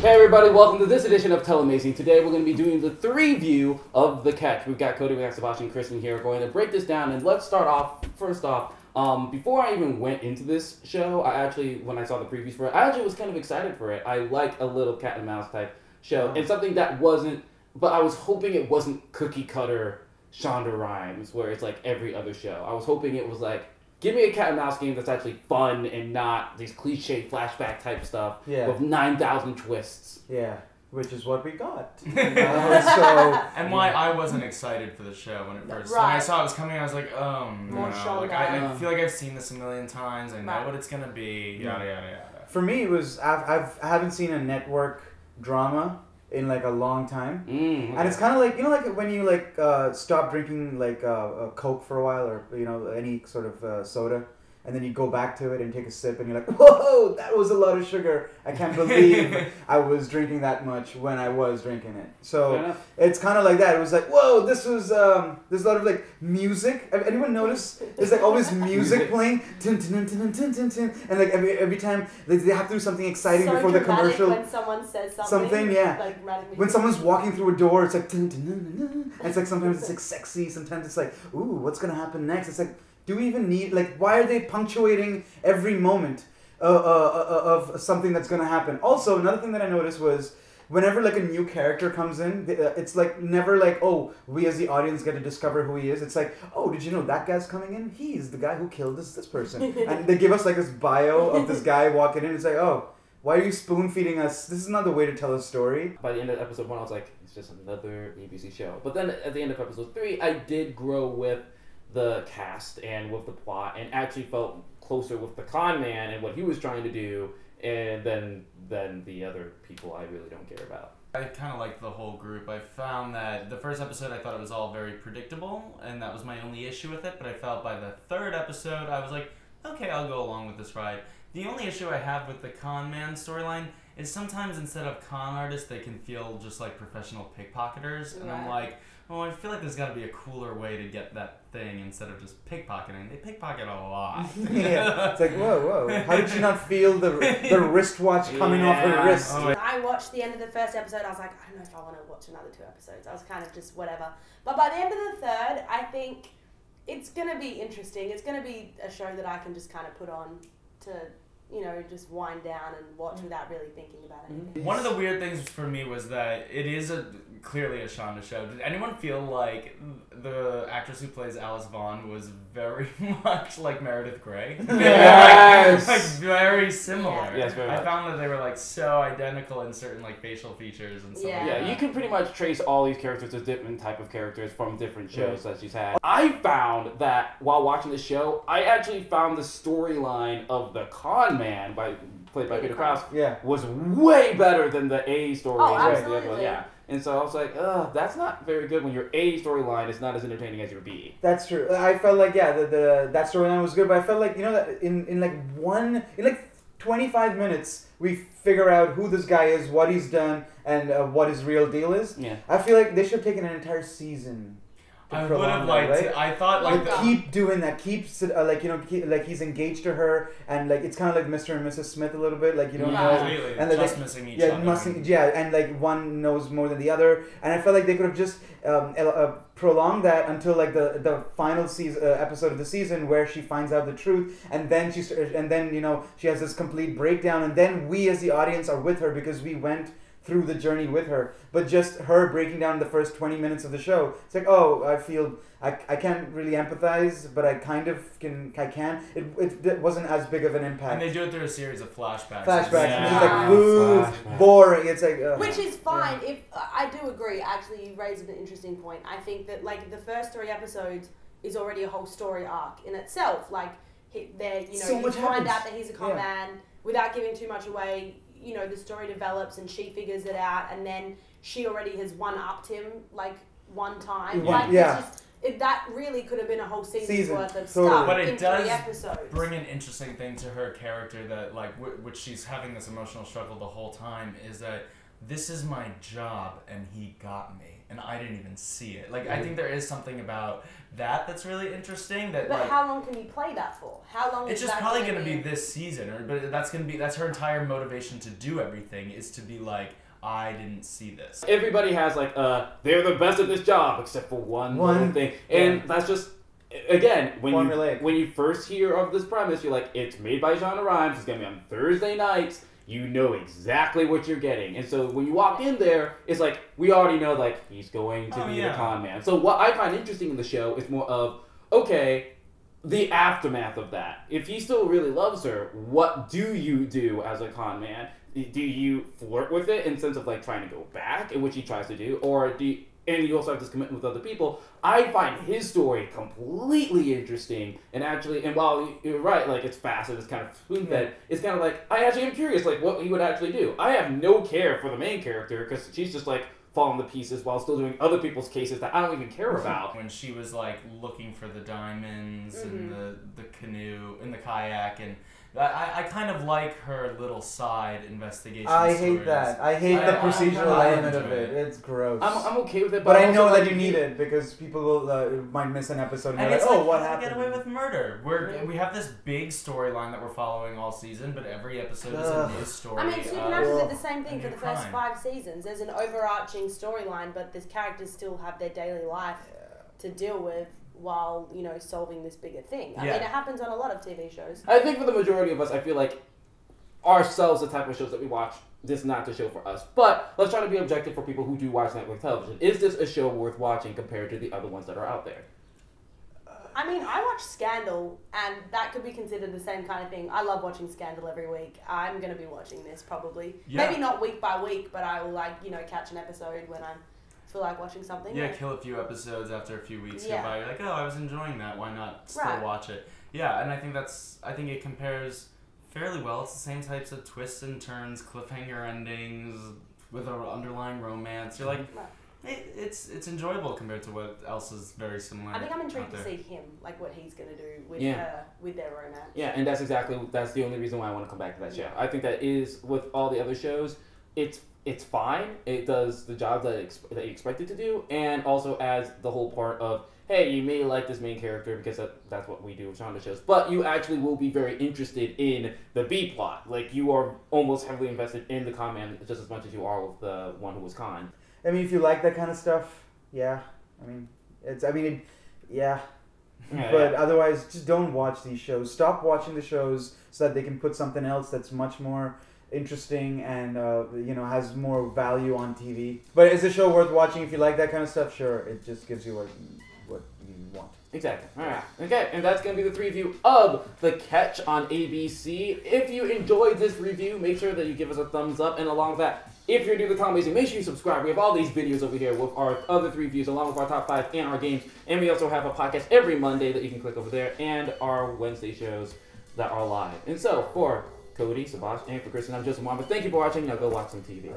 Hey everybody, welcome to this edition of Telemazing. Today we're going to be doing the 3-view of The Catch. We've got Cody, we got Subhash, and Kristen here. We're going to break this down, and let's start off, first off, before I even went into this show, when I saw the previews for it, I actually was kind of excited for it. I like a little cat and mouse type show, and something that wasn't, but I was hoping it wasn't cookie cutter Shonda Rhimes, where it's like every other show. I was hoping it was like, give me a cat and mouse game that's actually fun and not these cliche flashback type stuff with 9,000 twists. Yeah, which is what we got. And why I wasn't excited for the show when it first. When I saw it was coming, I was like, oh no. Like, I feel like I've seen this a million times. I know what it's gonna be. Yada yada yada. For me, it was I haven't seen a network drama in like a long time, and it's kind of like, you know, like when you like stop drinking like a Coke for a while, or you know, any sort of soda, and then you go back to it and take a sip, and you're like, whoa, that was a lot of sugar. I can't believe I was drinking that much when I was drinking it. So it's kind of like that. It was like, whoa, this was there's a lot of like music. Anyone notice? There's like always music playing, tin, tin, tin, tin, tin, tin, and like every time they have to do something exciting before the commercial. When someone says something, like when someone's walking through a door, it's like, tin, tin, tin, tin, tin. And it's like sometimes it's like sexy, sometimes it's like, ooh, what's gonna happen next? It's like, do we even need, like, why are they punctuating every moment of something that's going to happen? Also, another thing that I noticed was whenever, like, a new character comes in, it's, like, never like, oh, we as the audience get to discover who he is. It's like, oh, did you know that guy's coming in? He's the guy who killed this person. And they give us, like, this bio of this guy walking in. It's like, oh, why are you spoon-feeding us? This is not the way to tell a story. By the end of episode 1, I was like, it's just another ABC show. But then at the end of episode 3, I did grow with the cast and with the plot, and actually felt closer with the con man and what he was trying to do, and then the other people I really don't care about. I kind of like the whole group. I found that the first episode, I thought it was all very predictable, and that was my only issue with it, but I felt by the third episode, I was like, okay, I'll go along with this ride. The only issue I have with the con man storyline is sometimes instead of con artists, they can feel just like professional pickpocketers, and I'm like, oh, I feel like there's got to be a cooler way to get that thing instead of just pickpocketing. They pickpocket a lot. Yeah, it's like, whoa. How did she not feel the wristwatch coming off her wrist? When I watched the end of the first episode, I was like, I don't know if I want to watch another 2 episodes. I was kind of just whatever. But by the end of the third, I think it's going to be interesting. It's going to be a show that I can just kind of put on to, you know, just wind down and watch without really thinking about anything. One of the weird things for me was that it is clearly a Shonda show. Did anyone feel like the actress who plays Alice Vaughn was very much like Meredith Grey? Yes! like very similar. Yeah. Yes, very much. I found that they were like so identical in certain like facial features and stuff like that. Yeah, you can pretty much trace all these characters as different type of characters from different shows that she's had. I found that while watching the show, I actually found the storyline of the con man played by Peter Krause was way better than the A story. Oh, absolutely. Yeah. And so I was like, that's not very good when your A storyline is not as entertaining as your B. That's true. I felt like, that storyline was good, but I felt like, you know, that in like 25 minutes, we figure out who this guy is, what he's done, and what his real deal is. Yeah. I feel like they should have taken an entire season. I would have liked to. I thought like keep doing that. Keep like, you know, like he's engaged to her, and like it's kind of like Mr. and Mrs. Smith a little bit. Like, you don't know, and just like, missing each other. And like one knows more than the other. And I felt like they could have just prolonged that until like the final episode of the season where she finds out the truth, and then you know, she has this complete breakdown, and then we as the audience are with her because we went through the journey with her. But just her breaking down the first 20 minutes of the show, it's like, oh, I feel I can't really empathize, but I kind of can. It wasn't as big of an impact. And they do it through a series of flashbacks. And it's like, woo, boring. It's like, which is fine. If I do agree, actually, you raised an interesting point. I think that like the first 3 episodes is already a whole story arc in itself. Like, you find out that he's a con man without giving too much away. You know, the story develops and she figures it out, and then she already has one-upped him like one time. That really could have been a whole season's worth of stuff. But it in does 3 episodes. Bring an interesting thing to her character that like which she's having this emotional struggle the whole time, is that this is my job and he got me. and I didn't even see it. Like, I think there is something about that that's really interesting. That, but like, how long can you play that for? How long? It's is just that probably going to be this season, but that's her entire motivation to do everything, is to be like, I didn't see this. Everybody has like, they're the best at this job except for one little thing, and that's just. Again, when you first hear of this premise, you're like, it's made by Shonda Rhimes, it's going to be on Thursday nights, you know exactly what you're getting. And so when you walk in there, it's like, we already know, like, he's going to be the con man. So what I find interesting in the show is more of, okay, the aftermath of that. If he still really loves her, what do you do as a con man? Do you flirt with it in the sense of, like, trying to go back, in which he tries to do, or and you also have this commitment with other people. I find his story completely interesting, and while you're right, like, it's fast and it's kind of spoon-fed, it's kind of like, I actually am curious, like, what he would actually do. I have no care for the main character, because she's just, like, falling to pieces while still doing other people's cases that I don't even care about. When she was, like, looking for the diamonds and the canoe and the kayak, and I kind of like her little side investigation I stories. hate that. I hate the procedural element of it. It's gross. I'm okay with it, but I know that you need it because people will, might miss an episode and they're like, oh, what happened? Get away with murder. We have this big storyline that we're following all season, but every episode is a new story. I mean, Supernatural did the same thing for the first 5 seasons. There's an overarching storyline, but the characters still have their daily life to deal with while, you know, solving this bigger thing. I mean, it happens on a lot of TV shows. I think for the majority of us, I feel like ourselves, the type of shows that we watch, this is not the show for us. But let's try to be objective for people who do watch network television. Is this a show worth watching compared to the other ones that are out there? I mean, I watch Scandal, and that could be considered the same kind of thing. I love watching Scandal every week. I'm going to be watching this probably. Yeah. Maybe not week by week, but I will, like, you know, catch an episode when I feel like watching something. Yeah, kill a few episodes after a few weeks go by. You're like, oh, I was enjoying that. Why not still watch it? Yeah, and I think it compares fairly well. It's the same types of twists and turns, cliffhanger endings with an underlying romance. You're like, it's enjoyable compared to what else is very similar. I think I'm intrigued to see him, like what he's going to do with her, with their romance. Yeah, and that's the only reason why I want to come back to that show. I think that is, with all the other shows, it's fine. It does the job that you expect it to do, and also adds the whole part of, hey, you may like this main character because that's what we do with Shonda shows, but you actually will be very interested in the B plot. Like, you are almost heavily invested in the con man just as much as you are with the one who was con. I mean, if you like that kind of stuff, but otherwise, just don't watch these shows. Stop watching the shows so that they can put something else that's much more interesting and has more value on TV. But is a show worth watching if you like that kind of stuff? Sure, it just gives you what you want. Exactly. All right. Okay, and that's going to be the review of The Catch on ABC. If you enjoyed this review, make sure that you give us a thumbs up, and along with that, if you're new to Telemazing, make sure you subscribe. We have all these videos over here with our other 3 reviews, along with our top 5 and our games, and we also have a podcast every Monday that you can click over there, and our Wednesday shows that are live. And so, for Cody, Subhash, and for Kristen, I'm Joseph Mwamba. Thank you for watching. Now go watch some TV.